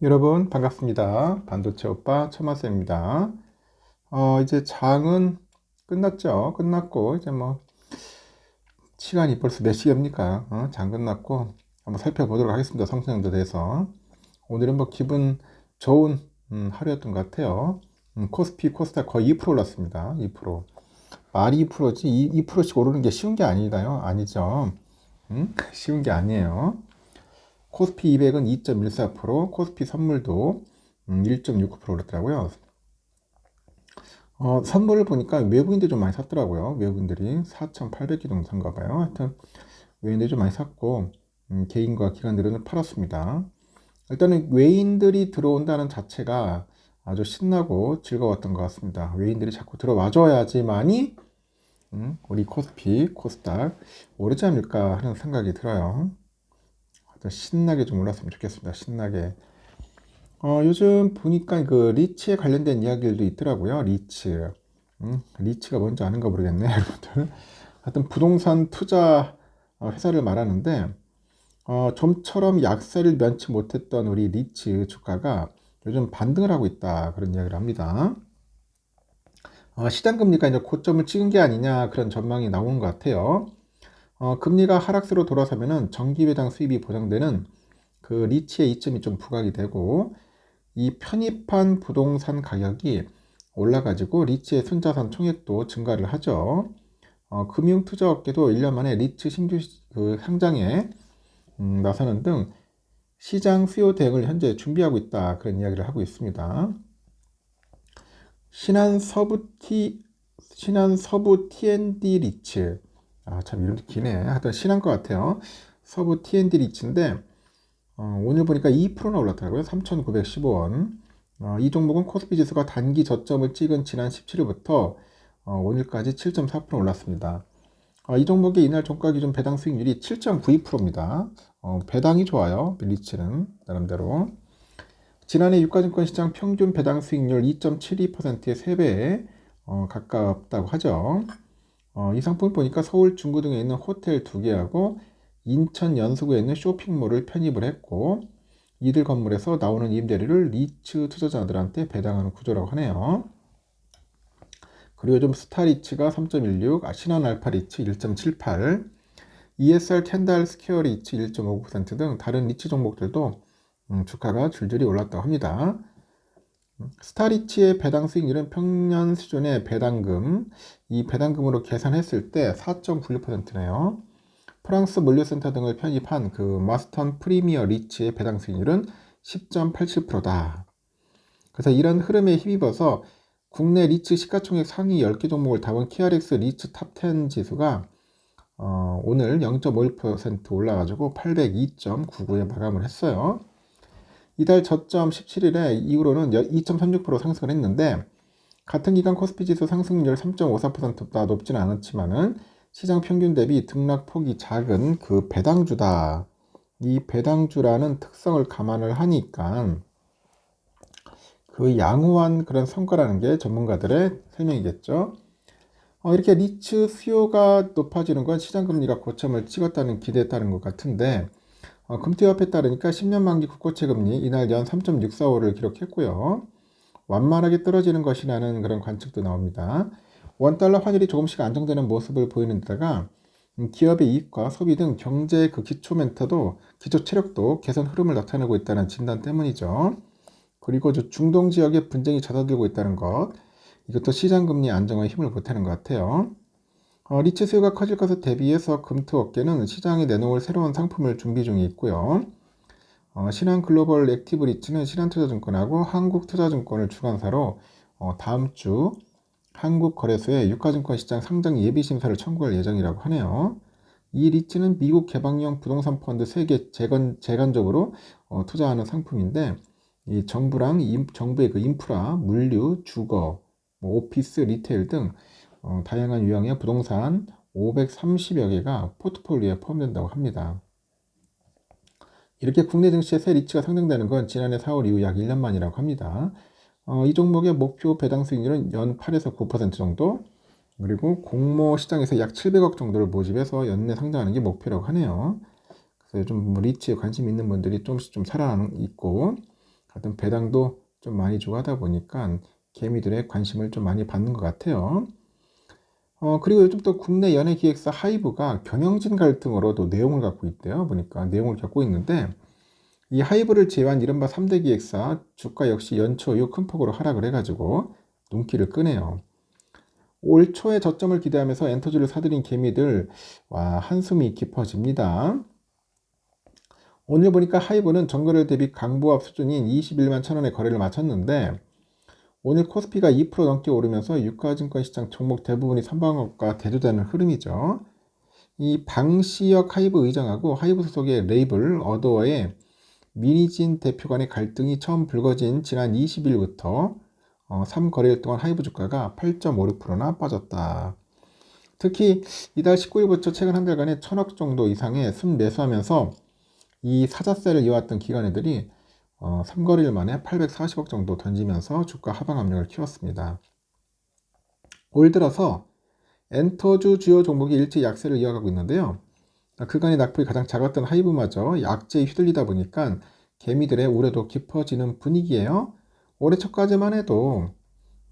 여러분 반갑습니다. 반도체 오빠 천마쌤입니다. 이제 장은 끝났죠. 끝났고 이제 뭐 시간이 벌써 몇 시입니까? 장 끝났고 한번 살펴보도록 하겠습니다. 성장도 돼서 오늘은 뭐 기분 좋은 하루였던 것 같아요. 코스피 코스닥 거의 2% 올랐습니다. 2%. 말이 2%지 2%씩 오르는 게 쉬운 게 아니다요. 아니죠. 쉬운 게 아니에요. 코스피 200은 2.14%, 코스피 선물도 1.69% 오르더라고요. 선물을 보니까 외국인들이 좀 많이 샀더라고요. 외국인들이 4,800개 정도 산가 봐요. 하여튼 외국인들이 좀 많이 샀고 개인과 기관들은 팔았습니다. 일단은 외인들이 들어온다는 자체가 아주 신나고 즐거웠던 것 같습니다. 외인들이 자꾸 들어와줘야지만이 우리 코스피, 코스닥 오르지 않을까 하는 생각이 들어요. 하여튼 신나게 좀 올랐으면 좋겠습니다. 신나게. 요즘 보니까 그 리츠에 관련된 이야기들도 있더라고요. 리츠. 리츠가 뭔지 아는가 모르겠네, 여러분들. 하여튼 부동산 투자 회사를 말하는데, 좀처럼 약세를 면치 못했던 우리 리츠 주가가 요즘 반등을 하고 있다. 그런 이야기를 합니다. 시장 금리가 이제 고점을 찍은 게 아니냐 그런 전망이 나오는 것 같아요. 금리가 하락세로 돌아서면은 정기 배당 수입이 보장되는 그 리츠의 이점이 좀 부각이 되고, 이 편입한 부동산 가격이 올라가지고 리츠의 순자산 총액도 증가를 하죠. 금융투자업계도 1년 만에 리츠 신규 그 상장에 나서는 등 시장 수요 대응을 현재 준비하고 있다. 그런 이야기를 하고 있습니다. 신한 서부 T&D 리츠. 참 이름이 기네. 하여튼 신한 것 같아요. 서부 T&D 리츠인데 오늘 보니까 2%나 올랐더라고요. 3,915원. 이 종목은 코스피 지수가 단기 저점을 찍은 지난 17일부터 오늘까지 7.4% 올랐습니다. 이 종목의 이날 종가 기준 배당 수익률이 7.92%입니다. 배당이 좋아요. 리츠는 나름대로. 지난해 유가증권 시장 평균 배당 수익률 2.72%의 3배에 가깝다고 하죠. 이 상품을 보니까 서울 중구 등에 있는 호텔 2개하고 인천 연수구에 있는 쇼핑몰을 편입을 했고, 이들 건물에서 나오는 임대료를 리츠 투자자들한테 배당하는 구조라고 하네요. 그리고 요즘 스타리츠가 3.16, 신한알파리츠 1.78, ESR 캔달 스퀘어 리츠 1.59% 등 다른 리츠 종목들도 주가가 줄줄이 올랐다고 합니다. 스타리츠의 배당 수익률은 평년 수준의 배당금, 이 배당금으로 계산했을 때 4.96%네요. 프랑스 물류센터 등을 편입한 그 마스턴 프리미어 리츠의 배당 수익률은 10.87%다. 그래서 이런 흐름에 힘입어서 국내 리츠 시가총액 상위 10개 종목을 담은 KRX 리츠 탑10 지수가 오늘 0.51% 올라가지고 802.99에 마감을 했어요. 이달 저점 17일에 이후로는 2.36% 상승을 했는데, 같은 기간 코스피 지수 상승률 3.54%보다 높지는 않았지만은 시장 평균 대비 등락폭이 작은 그 배당주다. 이 배당주라는 특성을 감안을 하니까 그 양호한 그런 성과라는 게 전문가들의 설명이겠죠. 이렇게 리츠 수요가 높아지는 건 시장 금리가 고점을 찍었다는 기대에 따른 것 같은데, 금태협에 따르니까 10년 만기 국고채 금리 이날 연 3.645를 기록했고요. 완만하게 떨어지는 것이라는 그런 관측도 나옵니다. 원달러 환율이 조금씩 안정되는 모습을 보이는 데다가 기업의 이익과 소비 등 경제의 그 기초 멘트도, 기초 체력도 개선 흐름을 나타내고 있다는 진단 때문이죠. 그리고 중동 지역의 분쟁이 잦아들고 있다는 것, 이것도 시장 금리 안정에 힘을 보태는 것 같아요. 리츠 수요가 커질 것에 대비해서 금투업계는 시장에 내놓을 새로운 상품을 준비 중에 있고요. 신한글로벌 액티브 리츠는 신한투자증권하고 한국투자증권을 주관사로 다음 주 한국거래소에 유가증권 시장 상장 예비심사를 청구할 예정이라고 하네요. 이 리츠는 미국 개방형 부동산 펀드 3개 재간접으로 투자하는 상품인데, 이 정부의 그 인프라, 물류, 주거, 오피스, 리테일 등 다양한 유형의 부동산 530여 개가 포트폴리오에 포함된다고 합니다. 이렇게 국내 증시의 새 리츠가 상승되는 건 지난해 4월 이후 약 1년 만이라고 합니다. 이 종목의 목표 배당 수익률은 연 8에서 9% 정도, 그리고 공모 시장에서 약 700억 정도를 모집해서 연내 상장하는 게 목표라고 하네요. 그래서 좀 리츠에 관심 있는 분들이 조금씩 좀 살아나는 있고, 하여튼 배당도 좀 많이 주고 하다 보니까 개미들의 관심을 좀 많이 받는 것 같아요. 그리고 요즘 또 국내 연예 기획사 하이브가 경영진 갈등으로도 내용을 갖고 있대요. 보니까 내용을 갖고 있는데 이 하이브를 제외한 이른바 3대 기획사 주가 역시 연초 이후 큰 폭으로 하락을 해가지고 눈길을 끄네요. 올 초에 저점을 기대하면서 엔터주를 사들인 개미들, 와, 한숨이 깊어집니다. 오늘 보니까 하이브는 전거래 대비 강보합 수준인 21만 천원의 거래를 마쳤는데 오늘 코스피가 2% 넘게 오르면서 유가증권 시장 종목 대부분이 선방업과 대두되는 흐름이죠. 이 방시혁 하이브 의장하고 하이브 소속의 레이블 어도어의 미니진 대표 간의 갈등이 처음 불거진 지난 20일부터 3거래일 동안 하이브 주가가 8.56%나 빠졌다. 특히 이달 19일부터 최근 한 달간에 1000억 정도 이상의 순매수하면서 이 사자세를 이어왔던 기관애들이 3거래일 만에 840억 정도 던지면서 주가 하방 압력을 키웠습니다. 올 들어서 엔터주 주요 종목이 일제 약세를 이어가고 있는데요. 그간의 낙폭이 가장 작았던 하이브마저 약재에 휘둘리다 보니까 개미들의 우려도 깊어지는 분위기예요. 올해 초까지만 해도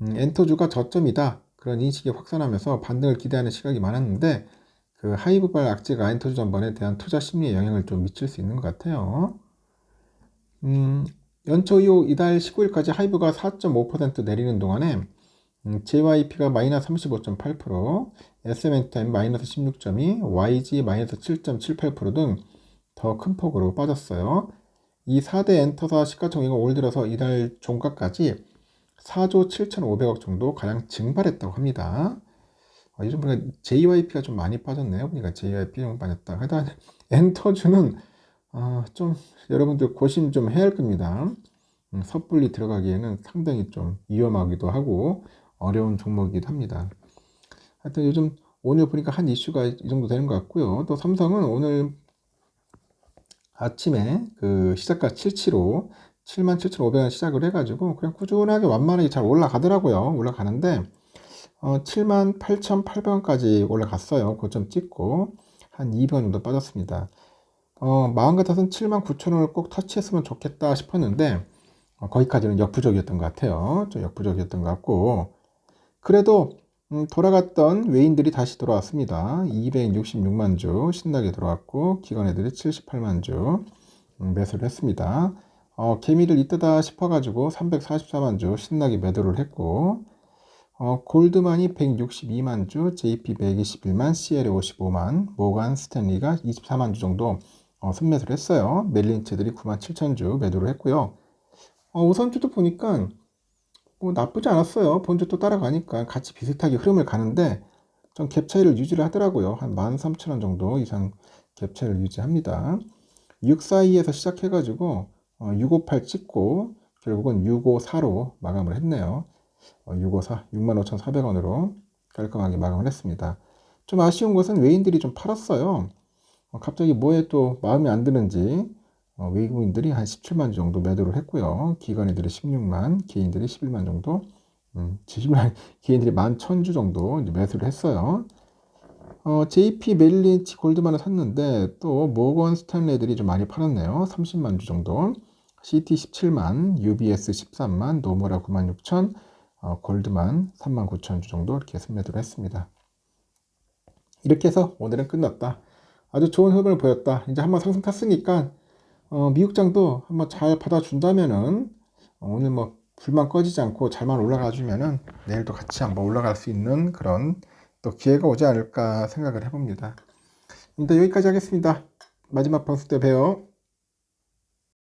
엔터주가 저점이다 그런 인식이 확산하면서 반등을 기대하는 시각이 많았는데 그 하이브발 악재가 엔터주 전반에 대한 투자 심리에 영향을 좀 미칠 수 있는 것 같아요. 연초 이후 이달 19일까지 하이브가 4.5% 내리는 동안에 JYP가 마이너스 35.8%, SM&T 마이너스 16.2%, YG 마이너스 7.78% 등 더 큰 폭으로 빠졌어요. 이 4대 엔터사 시가총액은 올 들어서 이달 종가까지 4조 7,500억 정도 가량 증발했다고 합니다. 요즘 보니까 JYP가 좀 많이 빠졌네요. 보니까 JYP 좀 빠졌다. 하여튼 엔터주는 좀 여러분들 고심 좀 해야 할 겁니다. 섣불리 들어가기에는 상당히 좀 위험하기도 하고 어려운 종목이기도 합니다. 하여튼 요즘 오늘 보니까 한 이슈가 이 정도 되는 것 같고요. 또 삼성은 오늘 아침에 그 시작가 77호 77,500원 시작을 해가지고 그냥 꾸준하게 완만하게 잘 올라가더라고요. 올라가는데 78,800원까지 올라갔어요. 고점 찍고 한 200원 정도 빠졌습니다. 마음 같아서는 79,000원을 꼭 터치했으면 좋겠다 싶었는데 거기까지는 역부족이었던 것 같아요. 좀 역부족이었던 것 같고 그래도 돌아갔던 외인들이 다시 돌아왔습니다. 266만 주 신나게 돌아왔고 기관애들이 78만 주 매수를 했습니다. 개미들 이때다 싶어가지고 344만 주 신나게 매도를 했고 골드만이 162만 주, JP 121만, CL 55만, 모간 스탠리가 24만 주 정도 순매수를 했어요. 멜린체들이 9만 7천 주 매도를 했고요. 우선주도 보니까 뭐 나쁘지 않았어요. 본주 또 따라가니까 같이 비슷하게 흐름을 가는데 좀 갭 차이를 유지를 하더라고요. 한 13,000원 정도 이상 갭 차이를 유지합니다. 642에서 시작해가지고 658 찍고 결국은 654로 마감을 했네요. 654, 65,400원으로 깔끔하게 마감을 했습니다. 좀 아쉬운 것은 외인들이 좀 팔았어요. 갑자기 뭐에 또 마음에 안 드는지 외국인들이 한 17만 정도 매도를 했고요. 기관인들이 16만, 개인들이 11만 정도, 70만, 개인들이 11,000주 정도 매수를 했어요. JP 멜린치 골드만을 샀는데 또 모건 스탠레들이 좀 많이 팔았네요. 30만 주 정도. CT 17만, UBS 13만, 노무라 9만 6천, 골드만 3만 9천 주 정도 이렇게 순매도를 했습니다. 이렇게 해서 오늘은 끝났다. 아주 좋은 흐름을 보였다. 이제 한번 상승 탔으니까 미국장도 한번 잘 받아준다면은 오늘 뭐 불만 꺼지지 않고 잘만 올라가 주면은 내일도 같이 한번 올라갈 수 있는 그런 또 기회가 오지 않을까 생각을 해봅니다. 일단 여기까지 하겠습니다. 마지막 방송 때 봬요.